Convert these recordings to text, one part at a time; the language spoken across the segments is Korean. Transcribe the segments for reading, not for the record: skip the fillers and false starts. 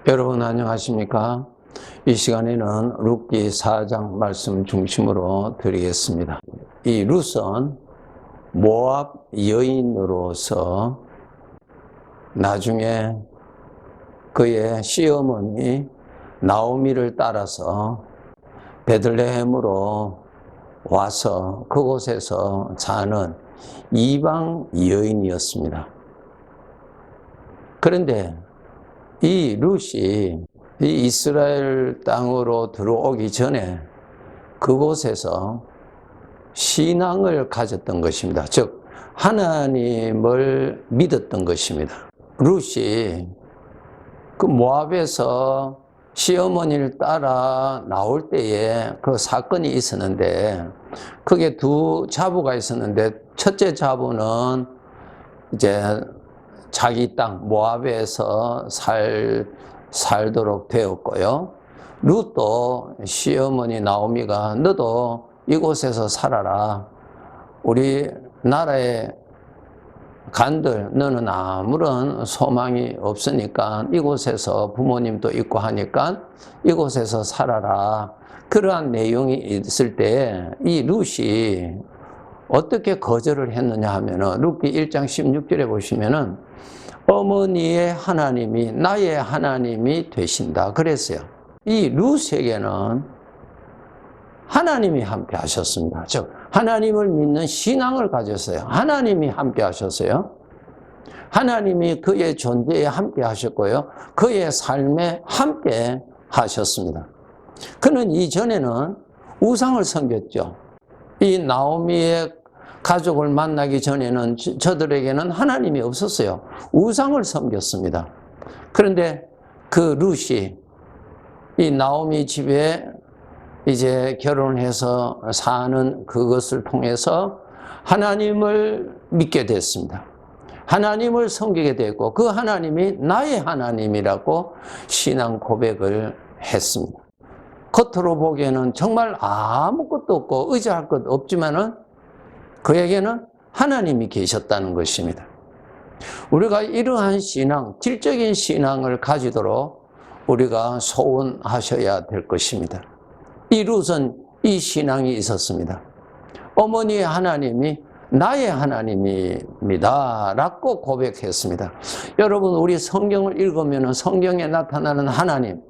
여러분 안녕하십니까? 이 시간에는 룻기 4장 말씀 중심으로 드리겠습니다. 이 룻은 모압 여인으로서 나중에 그의 시어머니 나오미를 따라서 베들레헴으로 와서 그곳에서 사는 이방 여인이었습니다. 그런데 이 룻이 이 이스라엘 땅으로 들어오기 전에 그곳에서 신앙을 가졌던 것입니다. 즉 하나님을 믿었던 것입니다. 룻이 그 모압에서 시어머니를 따라 나올 때에 그 사건이 있었는데, 그게 두 자부가 있었는데, 첫째 자부는 이제 자기 땅 모압에서 살도록 되었고요. 룻도 시어머니 나오미가 너도 이곳에서 살아라. 우리 나라에 간들 너는 아무런 소망이 없으니까 이곳에서 부모님도 있고 하니까 이곳에서 살아라. 그러한 내용이 있을 때 이 룻이 어떻게 거절을 했느냐 하면은 룻기 1장 16절에 보시면은 어머니의 하나님이 나의 하나님이 되신다 그랬어요. 이 룻에게는 하나님이 함께 하셨습니다. 즉 하나님을 믿는 신앙을 가졌어요. 하나님이 함께 하셨어요. 하나님이 그의 존재에 함께 하셨고요. 그의 삶에 함께 하셨습니다. 그는 이전에는 우상을 섬겼죠. 이 나오미의 가족을 만나기 전에는 저들에게는 하나님이 없었어요. 우상을 섬겼습니다. 그런데 그 룻이 이 나오미 집에 이제 결혼해서 사는 그것을 통해서 하나님을 믿게 됐습니다. 하나님을 섬기게 됐고 그 하나님이 나의 하나님이라고 신앙 고백을 했습니다. 겉으로 보기에는 정말 아무것도 없고 의지할 것 없지만은 그에게는 하나님이 계셨다는 것입니다. 우리가 이러한 신앙, 질적인 신앙을 가지도록 우리가 소원하셔야 될 것입니다. 이 룻은 이 신앙이 있었습니다. 어머니의 하나님이 나의 하나님입니다 라고 고백했습니다. 여러분, 우리 성경을 읽으면 성경에 나타나는 하나님,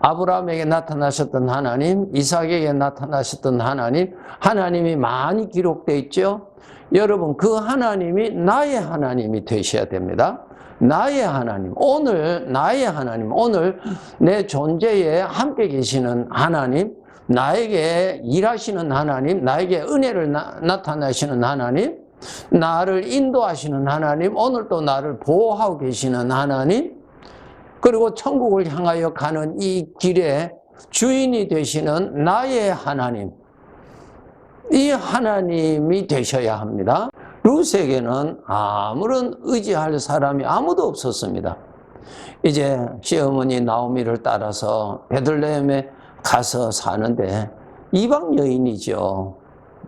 아브라함에게 나타나셨던 하나님, 이삭에게 나타나셨던 하나님, 하나님이 많이 기록되어 있죠. 여러분, 그 하나님이 나의 하나님이 되셔야 됩니다. 나의 하나님, 오늘 나의 하나님, 오늘 내 존재에 함께 계시는 하나님, 나에게 일하시는 하나님, 나에게 은혜를 나타내시는 하나님, 나를 인도하시는 하나님, 오늘 또 나를 보호하고 계시는 하나님, 그리고 천국을 향하여 가는 이 길의 주인이 되시는 나의 하나님, 이 하나님이 되셔야 합니다. 룻에게는 아무런 의지할 사람이 아무도 없었습니다. 이제 시어머니 나오미를 따라서 베들레헴에 가서 사는데 이방 여인이죠.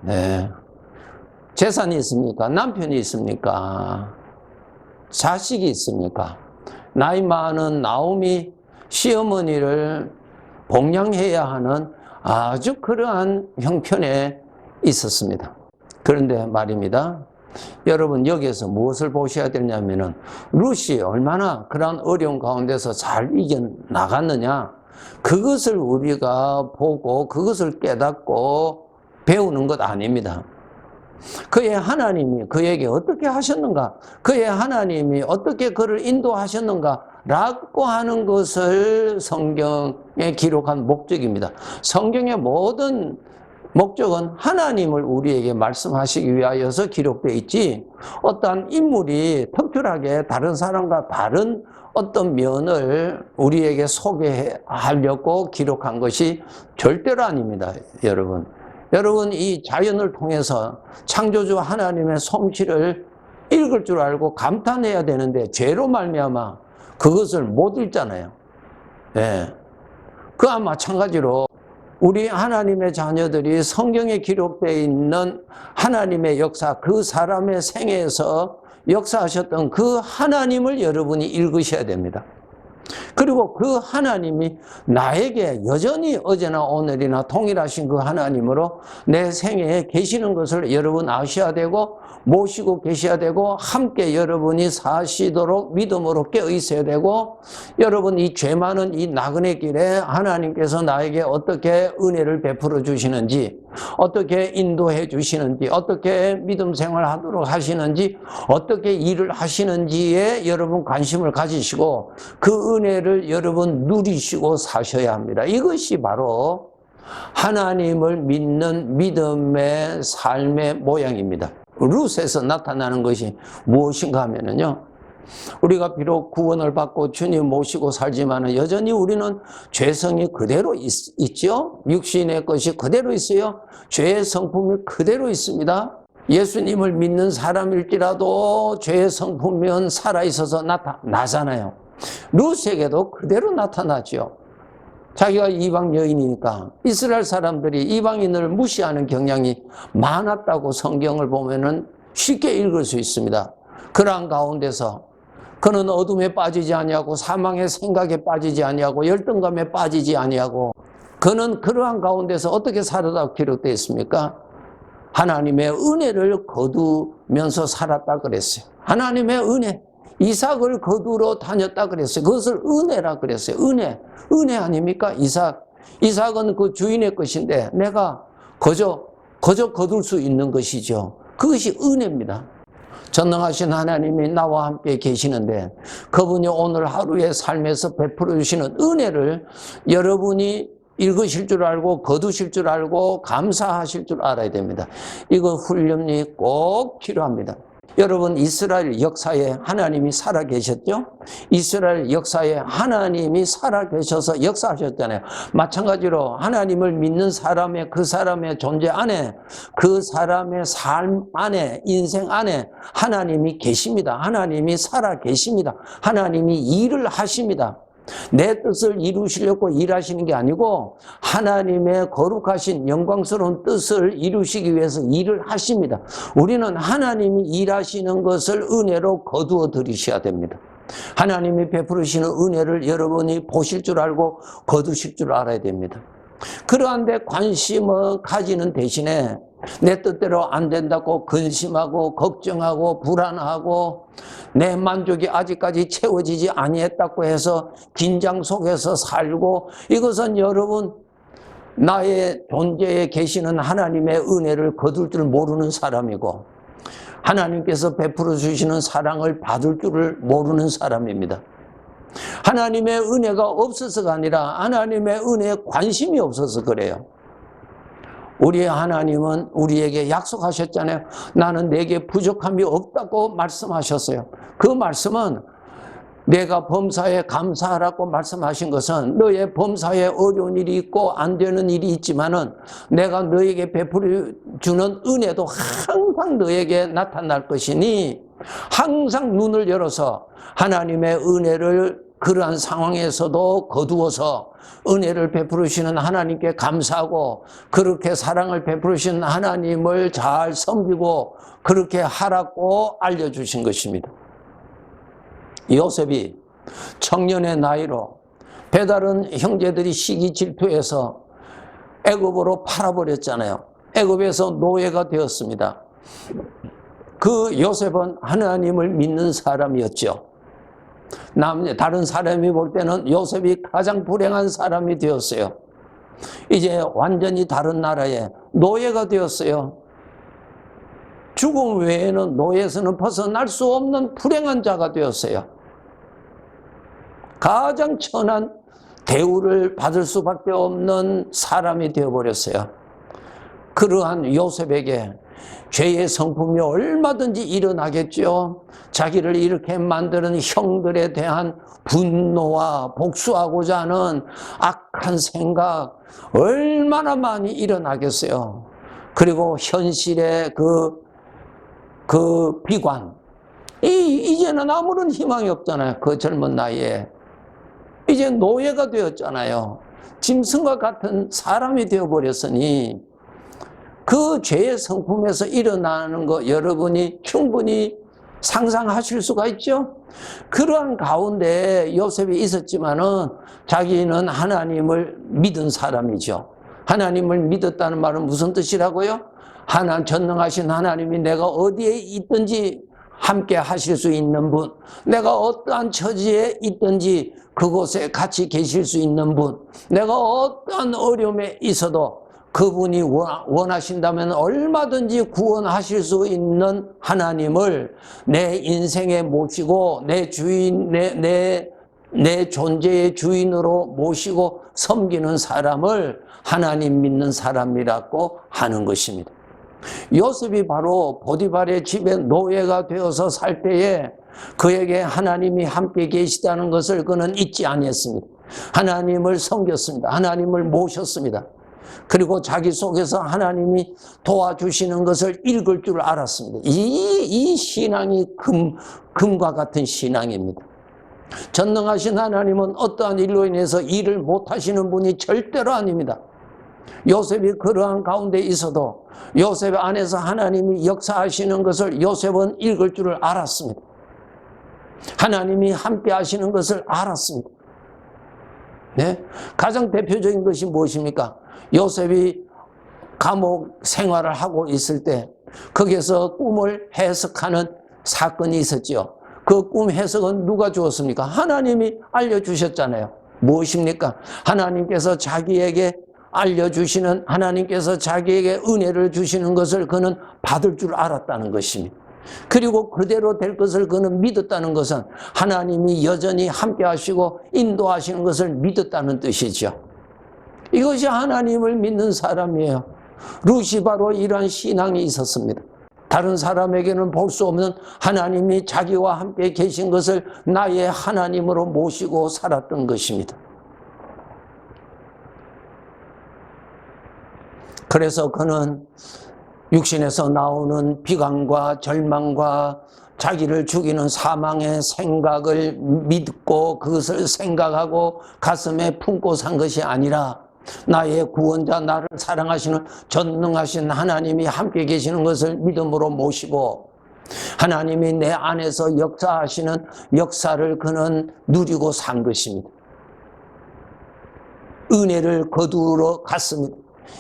네. 재산이 있습니까? 남편이 있습니까? 자식이 있습니까? 나이 많은 나오미 시어머니를 봉양해야 하는 아주 그러한 형편에 있었습니다. 그런데 말입니다. 여러분, 여기에서 무엇을 보셔야 되냐면은 룻이 얼마나 그런 어려운 가운데서 잘 이겨나갔느냐, 그것을 우리가 보고 그것을 깨닫고 배우는 것 아닙니다. 그의 하나님이 그에게 어떻게 하셨는가, 그의 하나님이 어떻게 그를 인도하셨는가 라고 하는 것을 성경에 기록한 목적입니다. 성경의 모든 목적은 하나님을 우리에게 말씀하시기 위하여서 기록되어 있지, 어떠한 인물이 특별하게 다른 사람과 다른 어떤 면을 우리에게 소개하려고 기록한 것이 절대로 아닙니다. 여러분, 이 자연을 통해서 창조주 하나님의 솜씨를 읽을 줄 알고 감탄해야 되는데 죄로 말미암아 그것을 못 읽잖아요. 네. 그와 마찬가지로 우리 하나님의 자녀들이 성경에 기록되어 있는 하나님의 역사, 그 사람의 생애에서 역사하셨던 그 하나님을 여러분이 읽으셔야 됩니다. 그리고 그 하나님이 나에게 여전히 어제나 오늘이나 동일하신 그 하나님으로 내 생애에 계시는 것을 여러분 아셔야 되고 모시고 계셔야 되고 함께 여러분이 사시도록 믿음으로 깨어 있어야 되고 여러분 이 죄 많은 이 나그네 길에 하나님께서 나에게 어떻게 은혜를 베풀어 주시는지 어떻게 인도해 주시는지 어떻게 믿음 생활하도록 하시는지 어떻게 일을 하시는지에 여러분 관심을 가지시고 그 은혜를 여러분 누리시고 사셔야 합니다. 이것이 바로 하나님을 믿는 믿음의 삶의 모양입니다. 룻에서 나타나는 것이 무엇인가 하면요, 우리가 비록 구원을 받고 주님 모시고 살지만 여전히 우리는 죄성이 그대로 있죠. 육신의 것이 그대로 있어요. 죄의 성품이 그대로 있습니다. 예수님을 믿는 사람일지라도 죄의 성품은 살아있어서 나타나잖아요. 룻에게도 그대로 나타나죠. 자기가 이방 여인이니까 이스라엘 사람들이 이방인을 무시하는 경향이 많았다고 성경을 보면은 쉽게 읽을 수 있습니다. 그러한 가운데서 그는 어둠에 빠지지 아니하고 사망의 생각에 빠지지 아니하고 열등감에 빠지지 아니하고 그는 그러한 가운데서 어떻게 살았다고 기록되어 있습니까? 하나님의 은혜를 거두면서 살았다 그랬어요. 하나님의 은혜. 이삭을 거두러 다녔다 그랬어요. 그것을 은혜라 그랬어요. 은혜 아닙니까? 이삭은 그 주인의 것인데 내가 거저 거둘 수 있는 것이죠. 그것이 은혜입니다. 전능하신 하나님이 나와 함께 계시는데 그분이 오늘 하루의 삶에서 베풀어 주시는 은혜를 여러분이 읽으실 줄 알고 거두실 줄 알고 감사하실 줄 알아야 됩니다. 이거 훈련이 꼭 필요합니다. 여러분 이스라엘 역사에 하나님이 살아계셨죠? 이스라엘 역사에 하나님이 살아계셔서 역사하셨잖아요. 마찬가지로 하나님을 믿는 사람의 그 사람의 존재 안에 그 사람의 삶 안에 인생 안에 하나님이 계십니다. 하나님이 살아계십니다. 하나님이 일을 하십니다. 내 뜻을 이루시려고 일하시는 게 아니고 하나님의 거룩하신 영광스러운 뜻을 이루시기 위해서 일을 하십니다. 우리는 하나님이 일하시는 것을 은혜로 거두어 드리셔야 됩니다. 하나님이 베풀으시는 은혜를 여러분이 보실 줄 알고 거두실 줄 알아야 됩니다. 그러한 데 관심을 가지는 대신에 내 뜻대로 안 된다고 근심하고 걱정하고 불안하고 내 만족이 아직까지 채워지지 아니했다고 해서 긴장 속에서 살고 이것은 여러분 나의 존재에 계시는 하나님의 은혜를 거둘 줄 모르는 사람이고 하나님께서 베풀어 주시는 사랑을 받을 줄을 모르는 사람입니다. 하나님의 은혜가 없어서가 아니라 하나님의 은혜에 관심이 없어서 그래요. 우리의 하나님은 우리에게 약속하셨잖아요. 나는 내게 부족함이 없다고 말씀하셨어요. 그 말씀은 내가 범사에 감사하라고 말씀하신 것은 너의 범사에 어려운 일이 있고 안 되는 일이 있지만은 내가 너에게 베풀어 주는 은혜도 항상 너에게 나타날 것이니 항상 눈을 열어서 하나님의 은혜를 그러한 상황에서도 거두어서 은혜를 베풀으시는 하나님께 감사하고 그렇게 사랑을 베풀으시는 하나님을 잘 섬기고 그렇게 하라고 알려주신 것입니다. 요셉이 청년의 나이로 배다른 형제들이 시기 질투해서 애굽으로 팔아버렸잖아요. 애굽에서 노예가 되었습니다. 그 요셉은 하나님을 믿는 사람이었죠. 다른 사람이 볼 때는 요셉이 가장 불행한 사람이 되었어요. 이제 완전히 다른 나라에 노예가 되었어요. 죽음 외에는 노예에서는 벗어날 수 없는 불행한 자가 되었어요. 가장 천한 대우를 받을 수밖에 없는 사람이 되어버렸어요. 그러한 요셉에게 죄의 성품이 얼마든지 일어나겠죠. 자기를 이렇게 만드는 형들에 대한 분노와 복수하고자 하는 악한 생각 얼마나 많이 일어나겠어요. 그리고 현실의 그 비관. 이제는 아무런 희망이 없잖아요. 그 젊은 나이에. 이제 노예가 되었잖아요. 짐승과 같은 사람이 되어버렸으니 그 죄의 성품에서 일어나는 거 여러분이 충분히 상상하실 수가 있죠? 그러한 가운데 요셉이 있었지만은 자기는 하나님을 믿은 사람이죠. 하나님을 믿었다는 말은 무슨 뜻이라고요? 전능하신 하나님이 내가 어디에 있든지 함께 하실 수 있는 분, 내가 어떠한 처지에 있든지 그곳에 같이 계실 수 있는 분, 내가 어떠한 어려움에 있어도 그분이 원하신다면 얼마든지 구원하실 수 있는 하나님을 내 인생에 모시고 내 주인, 내 존재의 주인으로 모시고 섬기는 사람을 하나님 믿는 사람이라고 하는 것입니다. 요셉이 바로 보디발의 집에 노예가 되어서 살 때에 그에게 하나님이 함께 계시다는 것을 그는 잊지 아니했습니다. 하나님을 섬겼습니다. 하나님을 모셨습니다. 그리고 자기 속에서 하나님이 도와주시는 것을 읽을 줄 알았습니다. 이 신앙이 금과 같은 신앙입니다. 전능하신 하나님은 어떠한 일로 인해서 일을 못하시는 분이 절대로 아닙니다. 요셉이 그러한 가운데 있어도 요셉 안에서 하나님이 역사하시는 것을 요셉은 읽을 줄을 알았습니다. 하나님이 함께 하시는 것을 알았습니다. 네? 가장 대표적인 것이 무엇입니까? 요셉이 감옥 생활을 하고 있을 때 거기에서 꿈을 해석하는 사건이 있었죠. 그 꿈 해석은 누가 주었습니까? 하나님이 알려주셨잖아요. 무엇입니까? 하나님께서 자기에게 알려주시는, 하나님께서 자기에게 은혜를 주시는 것을 그는 받을 줄 알았다는 것입니다. 그리고 그대로 될 것을 그는 믿었다는 것은 하나님이 여전히 함께 하시고 인도하시는 것을 믿었다는 뜻이죠. 이것이 하나님을 믿는 사람이에요. 룻이 바로 이러한 신앙이 있었습니다. 다른 사람에게는 볼 수 없는 하나님이 자기와 함께 계신 것을 나의 하나님으로 모시고 살았던 것입니다. 그래서 그는 육신에서 나오는 비강과 절망과 자기를 죽이는 사망의 생각을 믿고 그것을 생각하고 가슴에 품고 산 것이 아니라 나의 구원자, 나를 사랑하시는 전능하신 하나님이 함께 계시는 것을 믿음으로 모시고 하나님이 내 안에서 역사하시는 역사를 그는 누리고 산 것입니다. 은혜를 거두러 갔습니다.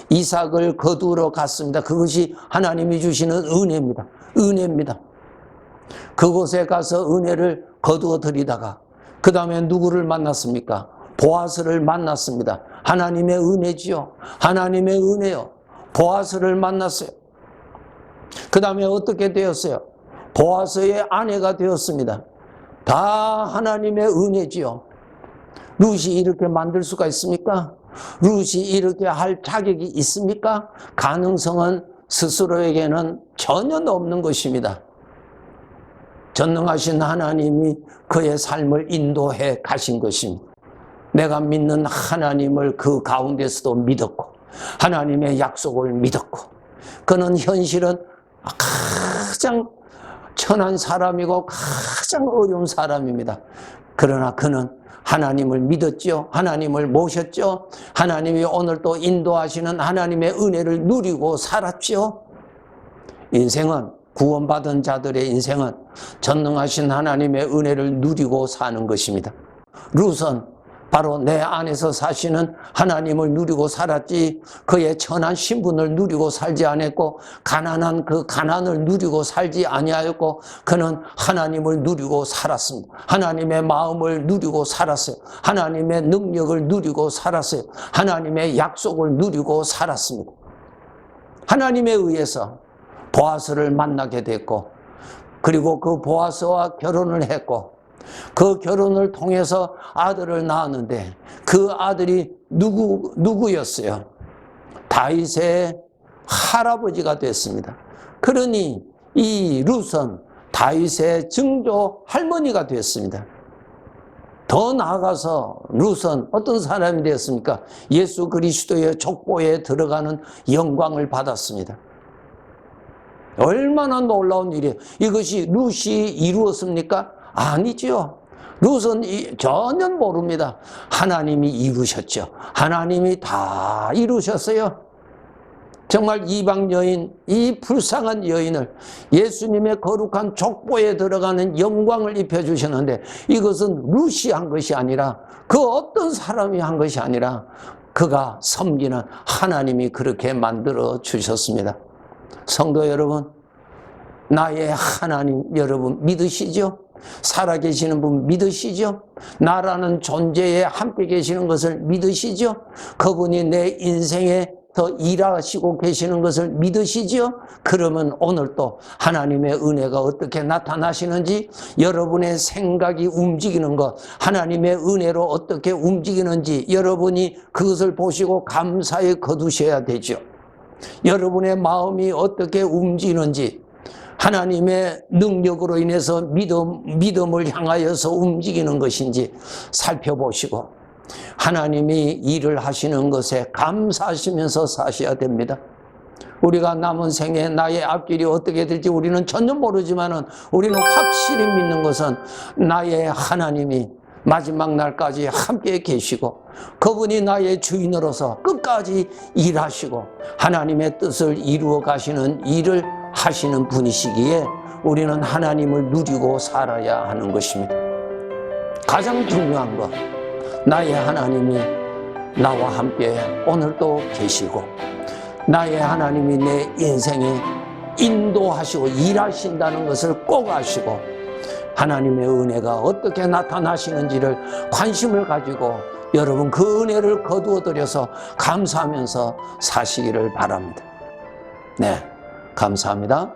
이삭을 거두러 갔습니다. 그것이 하나님이 주시는 은혜입니다. 은혜입니다. 그곳에 가서 은혜를 거두어 드리다가 그 다음에 누구를 만났습니까? 보아스를 만났습니다. 하나님의 은혜지요. 하나님의 은혜요. 보아스를 만났어요. 그 다음에 어떻게 되었어요? 보아스의 아내가 되었습니다. 다 하나님의 은혜지요. 룻이 이렇게 만들 수가 있습니까? 룻이 이렇게 할 자격이 있습니까? 가능성은 스스로에게는 전혀 없는 것입니다. 전능하신 하나님이 그의 삶을 인도해 가신 것입니다. 내가 믿는 하나님을 그 가운데서도 믿었고 하나님의 약속을 믿었고 그는 현실은 가장 천한 사람이고 가장 어려운 사람입니다. 그러나 그는 하나님을 믿었죠. 하나님을 모셨죠. 하나님이 오늘 또 인도하시는 하나님의 은혜를 누리고 살았죠. 인생은 구원받은 자들의 인생은 전능하신 하나님의 은혜를 누리고 사는 것입니다. 룻은 바로 내 안에서 사시는 하나님을 누리고 살았지 그의 천한 신분을 누리고 살지 않았고 가난한 그 가난을 누리고 살지 아니하였고 그는 하나님을 누리고 살았습니다. 하나님의 마음을 누리고 살았어요. 하나님의 능력을 누리고 살았어요. 하나님의 약속을 누리고 살았습니다. 하나님에 의해서 보아스를 만나게 됐고 그리고 그 보아스와 결혼을 했고 그 결혼을 통해서 아들을 낳았는데 그 아들이 누구였어요? 다윗의 할아버지가 됐습니다. 그러니 이 룻은 다윗의 증조 할머니가 됐습니다. 더 나아가서 룻은 어떤 사람이 되었습니까? 예수 그리스도의 족보에 들어가는 영광을 받았습니다. 얼마나 놀라운 일이에요. 이것이 룻이 이루었습니까? 아니죠. 룻은 전혀 모릅니다. 하나님이 이루셨죠. 하나님이 다 이루셨어요. 정말 이방 여인, 이 불쌍한 여인을 예수님의 거룩한 족보에 들어가는 영광을 입혀주셨는데, 이것은 루시 한 것이 아니라, 그 어떤 사람이 한 것이 아니라 그가 섬기는 하나님이 그렇게 만들어 주셨습니다. 성도 여러분, 나의 하나님 여러분 믿으시죠? 살아계시는 분 믿으시죠? 나라는 존재에 함께 계시는 것을 믿으시죠? 그분이 내 인생에 더 일하시고 계시는 것을 믿으시죠? 그러면 오늘 또 하나님의 은혜가 어떻게 나타나시는지, 여러분의 생각이 움직이는 것, 하나님의 은혜로 어떻게 움직이는지 여러분이 그것을 보시고 감사에 거두셔야 되죠. 여러분의 마음이 어떻게 움직이는지, 하나님의 능력으로 인해서 믿음을 향하여서 움직이는 것인지 살펴보시고 하나님이 일을 하시는 것에 감사하시면서 사셔야 됩니다. 우리가 남은 생에 나의 앞길이 어떻게 될지 우리는 전혀 모르지만 우리는 확실히 믿는 것은 나의 하나님이 마지막 날까지 함께 계시고 그분이 나의 주인으로서 끝까지 일하시고 하나님의 뜻을 이루어 가시는 일을 하시는 분이시기에 우리는 하나님을 누리고 살아야 하는 것입니다. 가장 중요한 것, 나의 하나님이 나와 함께 오늘도 계시고 나의 하나님이 내 인생에 인도하시고 일하신다는 것을 꼭 아시고 하나님의 은혜가 어떻게 나타나시는지를 관심을 가지고 여러분 그 은혜를 거두어들여서 감사하면서 사시기를 바랍니다. 네, 감사합니다.